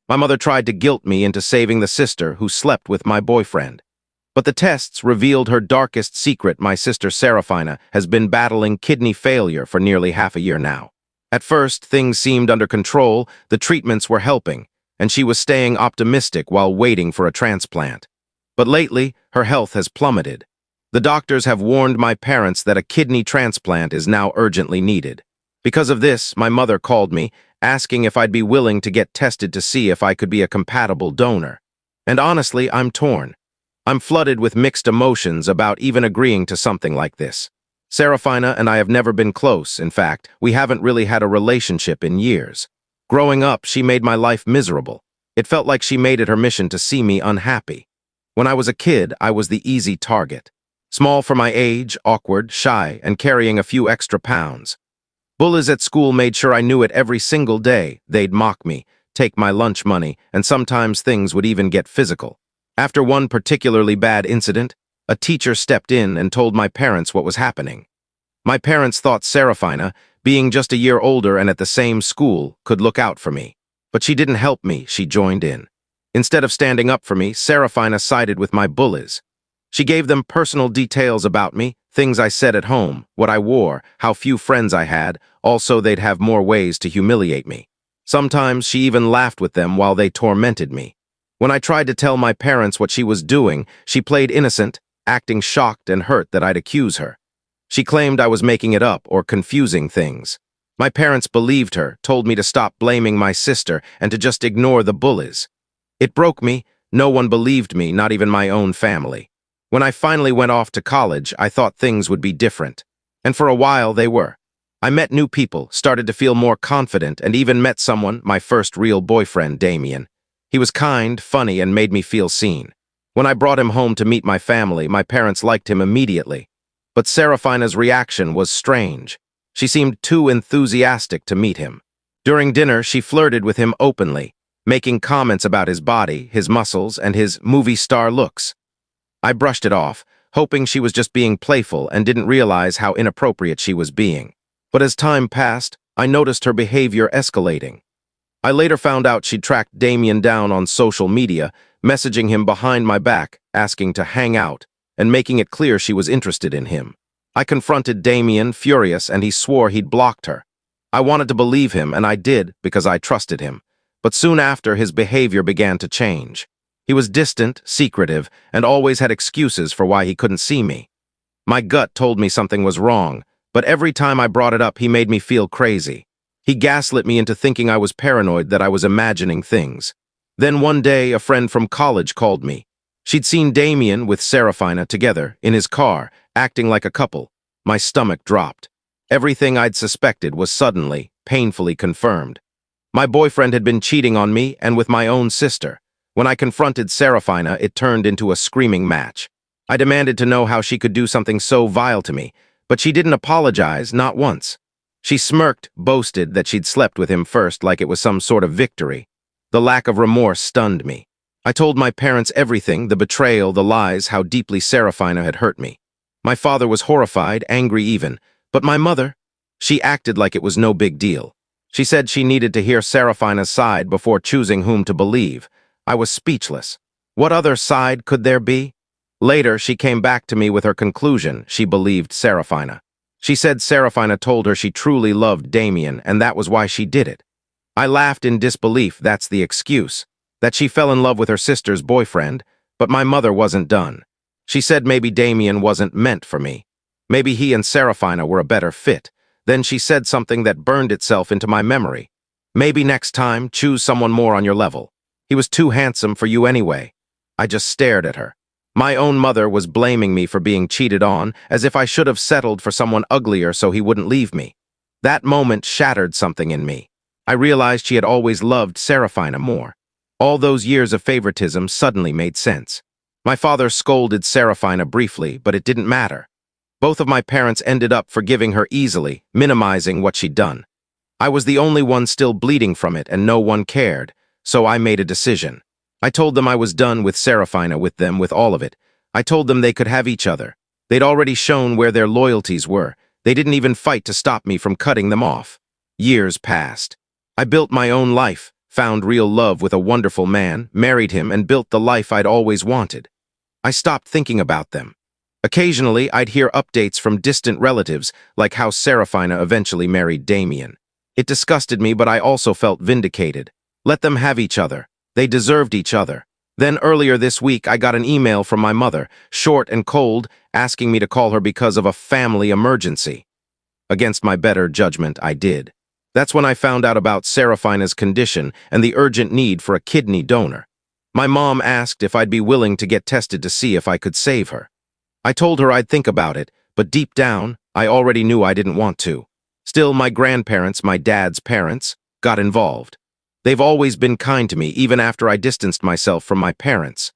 My mother tried to guilt me into saving the sister who slept with my boyfriend. But the tests revealed her darkest secret. My sister Serafina has been battling kidney failure for nearly half a year now. At first, things seemed under control, the treatments were helping, and she was staying optimistic while waiting for a transplant. But lately, her health has plummeted. The doctors have warned my parents that a kidney transplant is now urgently needed. Because of this, my mother called me, asking if I'd be willing to get tested to see if I could be a compatible donor. And honestly, I'm torn. I'm flooded with mixed emotions about even agreeing to something like this. Serafina and I have never been close. In fact, we haven't really had a relationship in years. Growing up, she made my life miserable. It felt like she made it her mission to see me unhappy. When I was a kid, I was the easy target. Small for my age, awkward, shy, and carrying a few extra pounds. Bullies at school made sure I knew it every single day. They'd mock me, take my lunch money, and sometimes things would even get physical. After one particularly bad incident, a teacher stepped in and told my parents what was happening. My parents thought Serafina, being just a year older and at the same school, could look out for me. But she didn't help me, she joined in. Instead of standing up for me, Serafina sided with my bullies. She gave them personal details about me, things I said at home, what I wore, how few friends I had, also they'd have more ways to humiliate me. Sometimes she even laughed with them while they tormented me. When I tried to tell my parents what she was doing, she played innocent, acting shocked and hurt that I'd accuse her. She claimed I was making it up or confusing things. My parents believed her, told me to stop blaming my sister and to just ignore the bullies. It broke me. No one believed me, not even my own family. When I finally went off to college, I thought things would be different. And for a while, they were. I met new people, started to feel more confident, and even met someone, my first real boyfriend, Damien. He was kind, funny, and made me feel seen. When I brought him home to meet my family, my parents liked him immediately. But Serafina's reaction was strange. She seemed too enthusiastic to meet him. During dinner, she flirted with him openly, making comments about his body, his muscles, and his movie star looks. I brushed it off, hoping she was just being playful and didn't realize how inappropriate she was being. But as time passed, I noticed her behavior escalating. I later found out she'd tracked Damien down on social media, messaging him behind my back, asking to hang out, and making it clear she was interested in him. I confronted Damien, furious, and he swore he'd blocked her. I wanted to believe him, and I did because I trusted him. But soon after, his behavior began to change. He was distant, secretive, and always had excuses for why he couldn't see me. My gut told me something was wrong, but every time I brought it up, he made me feel crazy. He gaslit me into thinking I was paranoid, that I was imagining things. Then one day, a friend from college called me. She'd seen Damien with Serafina together, in his car, acting like a couple. My stomach dropped. Everything I'd suspected was suddenly, painfully confirmed. My boyfriend had been cheating on me and with my own sister. When I confronted Serafina, it turned into a screaming match. I demanded to know how she could do something so vile to me, but she didn't apologize, not once. She smirked, boasted that she'd slept with him first like it was some sort of victory. The lack of remorse stunned me. I told my parents everything, the betrayal, the lies, how deeply Serafina had hurt me. My father was horrified, angry even, but my mother, she acted like it was no big deal. She said she needed to hear Serafina's side before choosing whom to believe. I was speechless. What other side could there be? Later, she came back to me with her conclusion. She believed Serafina. She said Serafina told her she truly loved Damien, and that was why she did it. I laughed in disbelief. That's the excuse. That she fell in love with her sister's boyfriend, but my mother wasn't done. She said maybe Damien wasn't meant for me. Maybe he and Serafina were a better fit. Then she said something that burned itself into my memory. Maybe next time, choose someone more on your level. He was too handsome for you anyway. I just stared at her. My own mother was blaming me for being cheated on, as if I should have settled for someone uglier so he wouldn't leave me. That moment shattered something in me. I realized she had always loved Serafina more. All those years of favoritism suddenly made sense. My father scolded Serafina briefly, but it didn't matter. Both of my parents ended up forgiving her easily, minimizing what she'd done. I was the only one still bleeding from it, and no one cared, so I made a decision. I told them I was done with Serafina, with all of it. I told them they could have each other. They'd already shown where their loyalties were. They didn't even fight to stop me from cutting them off. Years passed. I built my own life, found real love with a wonderful man, married him, and built the life I'd always wanted. I stopped thinking about them. Occasionally, I'd hear updates from distant relatives, like how Serafina eventually married Damien. It disgusted me, but I also felt vindicated. Let them have each other. They deserved each other. Then earlier this week, I got an email from my mother, short and cold, asking me to call her because of a family emergency. Against my better judgment, I did. That's when I found out about Serafina's condition and the urgent need for a kidney donor. My mom asked if I'd be willing to get tested to see if I could save her. I told her I'd think about it, but deep down, I already knew I didn't want to. Still, my grandparents, my dad's parents, got involved. They've always been kind to me, even after I distanced myself from my parents.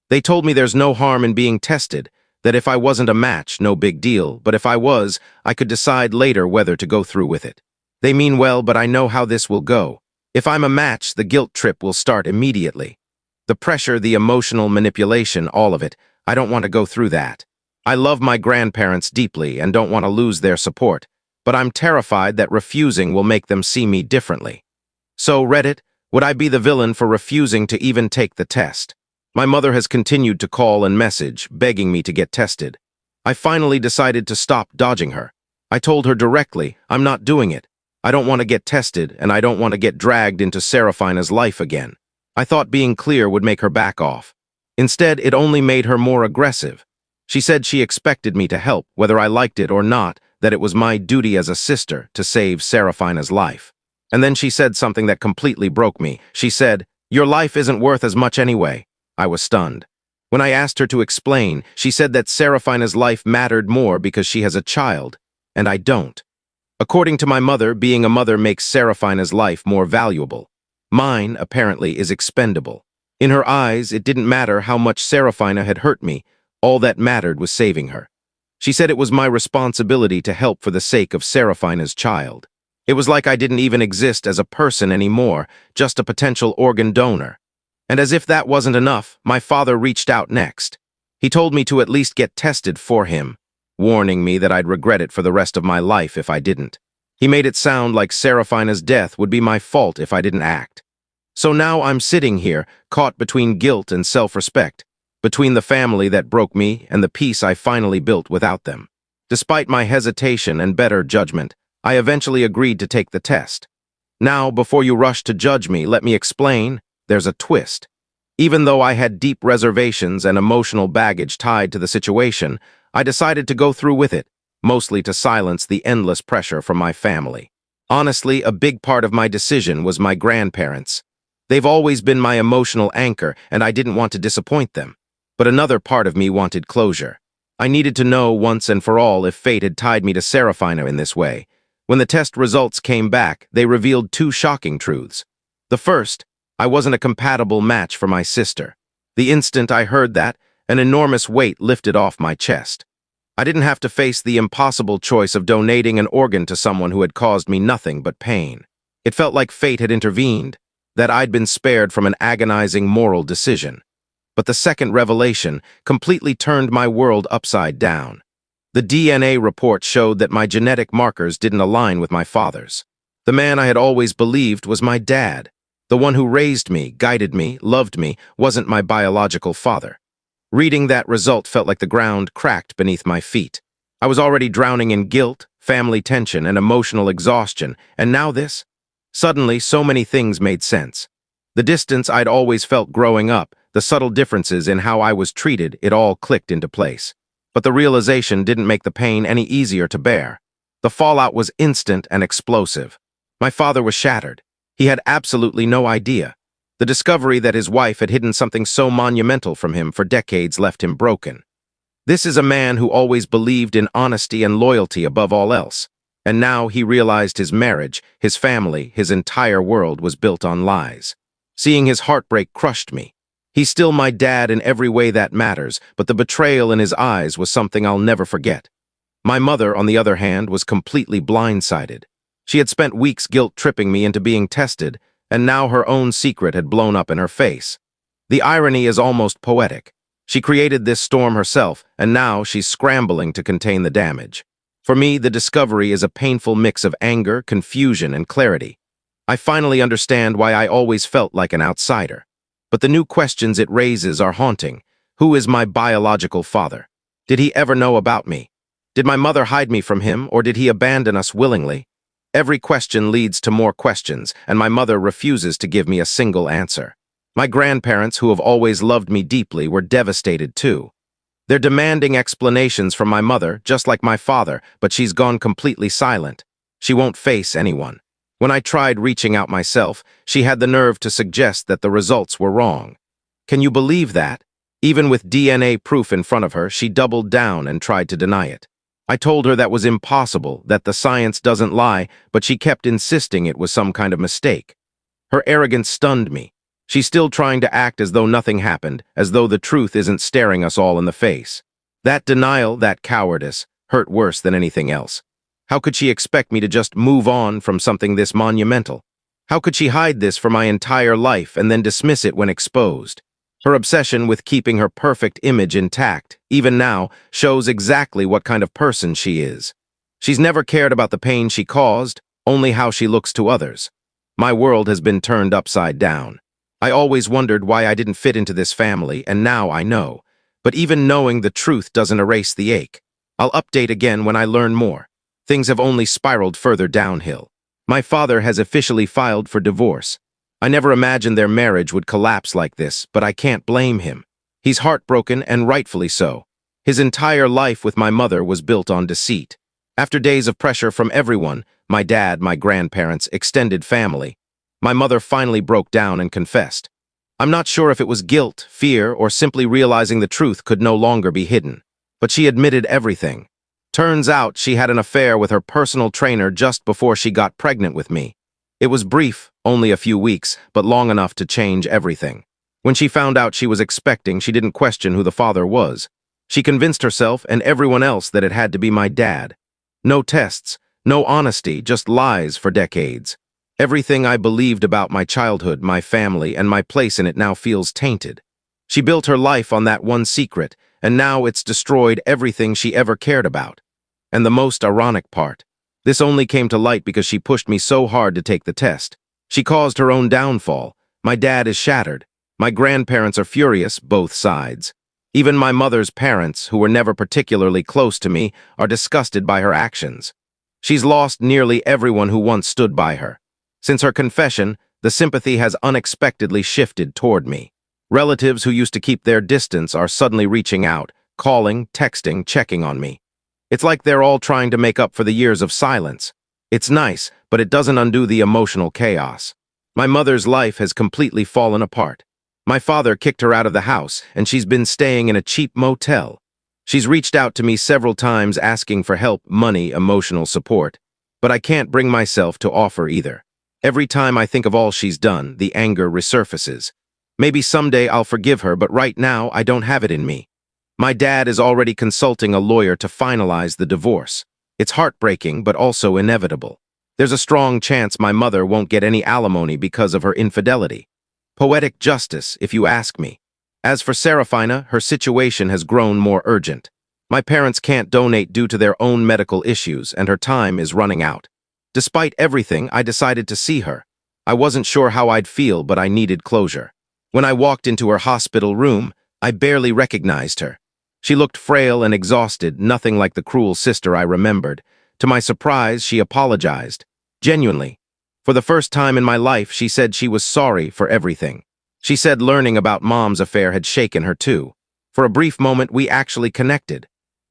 They told me there's no harm in being tested, that if I wasn't a match, no big deal, but if I was, I could decide later whether to go through with it. They mean well, but I know how this will go. If I'm a match, the guilt trip will start immediately. The pressure, the emotional manipulation, all of it, I don't want to go through that. I love my grandparents deeply and don't want to lose their support, but I'm terrified that refusing will make them see me differently. So, Reddit, would I be the villain for refusing to even take the test? My mother has continued to call and message, begging me to get tested. I finally decided to stop dodging her. I told her directly, I'm not doing it. I don't want to get tested, and I don't want to get dragged into Serafina's life again. I thought being clear would make her back off. Instead, it only made her more aggressive. She said she expected me to help, whether I liked it or not, that it was my duty as a sister to save Serafina's life. And then she said something that completely broke me. She said, "Your life isn't worth as much anyway." I was stunned. When I asked her to explain, she said that Serafina's life mattered more because she has a child, and I don't. According to my mother, being a mother makes Serafina's life more valuable. Mine, apparently, is expendable. In her eyes, it didn't matter how much Serafina had hurt me. All that mattered was saving her. She said it was my responsibility to help for the sake of Serafina's child. It was like I didn't even exist as a person anymore, just a potential organ donor. And as if that wasn't enough, my father reached out next. He told me to at least get tested for him, warning me that I'd regret it for the rest of my life if I didn't. He made it sound like Serafina's death would be my fault if I didn't act. So now I'm sitting here, caught between guilt and self-respect, between the family that broke me and the peace I finally built without them. Despite my hesitation and better judgment, I eventually agreed to take the test. Now, before you rush to judge me, let me explain, there's a twist. Even though I had deep reservations and emotional baggage tied to the situation, I decided to go through with it, mostly to silence the endless pressure from my family. Honestly, a big part of my decision was my grandparents. They've always been my emotional anchor, and I didn't want to disappoint them. But another part of me wanted closure. I needed to know once and for all if fate had tied me to Serafina in this way. When the test results came back, they revealed two shocking truths. The first, I wasn't a compatible match for my sister. The instant I heard that, an enormous weight lifted off my chest. I didn't have to face the impossible choice of donating an organ to someone who had caused me nothing but pain. It felt like fate had intervened, that I'd been spared from an agonizing moral decision. But the second revelation completely turned my world upside down. The DNA report showed that my genetic markers didn't align with my father's. The man I had always believed was my dad. The one who raised me, guided me, loved me, wasn't my biological father. Reading that result felt like the ground cracked beneath my feet. I was already drowning in guilt, family tension, and emotional exhaustion, and now this? Suddenly, so many things made sense. The distance I'd always felt growing up, the subtle differences in how I was treated, it all clicked into place. But the realization didn't make the pain any easier to bear. The fallout was instant and explosive. My father was shattered. He had absolutely no idea. The discovery that his wife had hidden something so monumental from him for decades left him broken. This is a man who always believed in honesty and loyalty above all else. And now he realized his marriage, his family, his entire world was built on lies. Seeing his heartbreak crushed me. He's still my dad in every way that matters, but the betrayal in his eyes was something I'll never forget. My mother, on the other hand, was completely blindsided. She had spent weeks guilt-tripping me into being tested, and now her own secret had blown up in her face. The irony is almost poetic. She created this storm herself, and now she's scrambling to contain the damage. For me, the discovery is a painful mix of anger, confusion, and clarity. I finally understand why I always felt like an outsider. But the new questions it raises are haunting. Who is my biological father? Did he ever know about me? Did my mother hide me from him, or did he abandon us willingly? Every question leads to more questions, and my mother refuses to give me a single answer. My grandparents, who have always loved me deeply, were devastated too. They're demanding explanations from my mother, just like my father, but she's gone completely silent. She won't face anyone. When I tried reaching out myself, she had the nerve to suggest that the results were wrong. Can you believe that? Even with DNA proof in front of her, she doubled down and tried to deny it. I told her that was impossible, that the science doesn't lie, but she kept insisting it was some kind of mistake. Her arrogance stunned me. She's still trying to act as though nothing happened, as though the truth isn't staring us all in the face. That denial, that cowardice, hurt worse than anything else. How could she expect me to just move on from something this monumental? How could she hide this for my entire life and then dismiss it when exposed? Her obsession with keeping her perfect image intact, even now, shows exactly what kind of person she is. She's never cared about the pain she caused, only how she looks to others. My world has been turned upside down. I always wondered why I didn't fit into this family, and now I know. But even knowing the truth doesn't erase the ache. I'll update again when I learn more. Things have only spiraled further downhill. My father has officially filed for divorce. I never imagined their marriage would collapse like this, but I can't blame him. He's heartbroken, and rightfully so. His entire life with my mother was built on deceit. After days of pressure from everyone, my dad, my grandparents, extended family, my mother finally broke down and confessed. I'm not sure if it was guilt, fear, or simply realizing the truth could no longer be hidden. But she admitted everything. Turns out she had an affair with her personal trainer just before she got pregnant with me. It was brief, only a few weeks, but long enough to change everything. When she found out she was expecting, she didn't question who the father was. She convinced herself and everyone else that it had to be my dad. No tests, no honesty, just lies for decades. Everything I believed about my childhood, my family, and my place in it now feels tainted. She built her life on that one secret, and now it's destroyed everything she ever cared about. And the most ironic part, this only came to light because she pushed me so hard to take the test. She caused her own downfall. My dad is shattered. My grandparents are furious, both sides. Even my mother's parents, who were never particularly close to me, are disgusted by her actions. She's lost nearly everyone who once stood by her. Since her confession, the sympathy has unexpectedly shifted toward me. Relatives who used to keep their distance are suddenly reaching out, calling, texting, checking on me. It's like they're all trying to make up for the years of silence. It's nice, but it doesn't undo the emotional chaos. My mother's life has completely fallen apart. My father kicked her out of the house, and she's been staying in a cheap motel. She's reached out to me several times asking for help, money, emotional support. But I can't bring myself to offer either. Every time I think of all she's done, the anger resurfaces. Maybe someday I'll forgive her, but right now I don't have it in me. My dad is already consulting a lawyer to finalize the divorce. It's heartbreaking, but also inevitable. There's a strong chance my mother won't get any alimony because of her infidelity. Poetic justice, if you ask me. As for Serafina, her situation has grown more urgent. My parents can't donate due to their own medical issues, and her time is running out. Despite everything, I decided to see her. I wasn't sure how I'd feel, but I needed closure. When I walked into her hospital room, I barely recognized her. She looked frail and exhausted, nothing like the cruel sister I remembered. To my surprise, she apologized. Genuinely. For the first time in my life, she said she was sorry for everything. She said learning about Mom's affair had shaken her too. For a brief moment, we actually connected.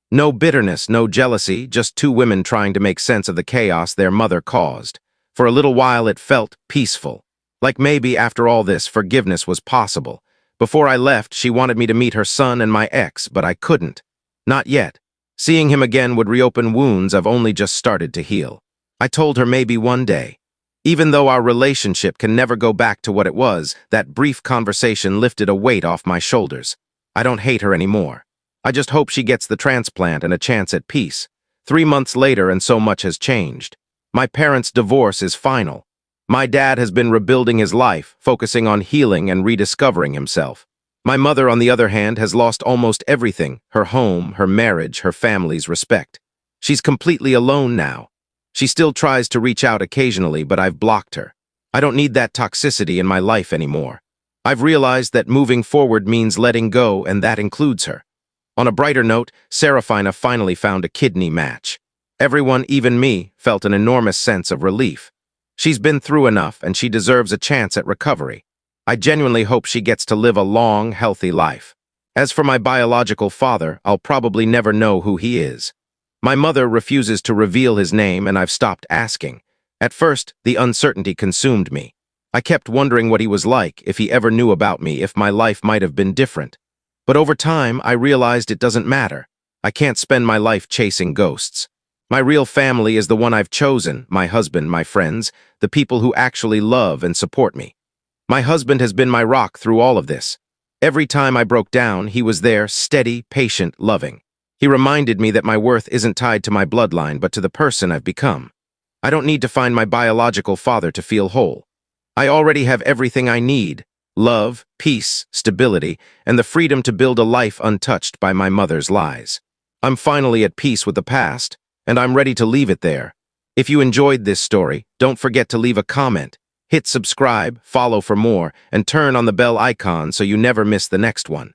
No bitterness, no jealousy, just two women trying to make sense of the chaos their mother caused. For a little while, it felt peaceful. Like maybe, after all this, forgiveness was possible. Before I left, she wanted me to meet her son and my ex, but I couldn't. Not yet. Seeing him again would reopen wounds I've only just started to heal. I told her maybe one day. Even though our relationship can never go back to what it was, that brief conversation lifted a weight off my shoulders. I don't hate her anymore. I just hope she gets the transplant and a chance at peace. 3 months later, and so much has changed. My parents' divorce is final. My dad has been rebuilding his life, focusing on healing and rediscovering himself. My mother, on the other hand, has lost almost everything: her home, her marriage, her family's respect. She's completely alone now. She still tries to reach out occasionally, but I've blocked her. I don't need that toxicity in my life anymore. I've realized that moving forward means letting go, and that includes her. On a brighter note, Serafina finally found a kidney match. Everyone, even me, felt an enormous sense of relief. She's been through enough, and she deserves a chance at recovery. I genuinely hope she gets to live a long, healthy life. As for my biological father, I'll probably never know who he is. My mother refuses to reveal his name, and I've stopped asking. At first, the uncertainty consumed me. I kept wondering what he was like, if he ever knew about me, if my life might have been different. But over time, I realized it doesn't matter. I can't spend my life chasing ghosts. My real family is the one I've chosen, my husband, my friends, the people who actually love and support me. My husband has been my rock through all of this. Every time I broke down, he was there, steady, patient, loving. He reminded me that my worth isn't tied to my bloodline, but to the person I've become. I don't need to find my biological father to feel whole. I already have everything I need: love, peace, stability, and the freedom to build a life untouched by my mother's lies. I'm finally at peace with the past, and I'm ready to leave it there. If you enjoyed this story, don't forget to leave a comment. Hit subscribe, follow for more, and turn on the bell icon so you never miss the next one.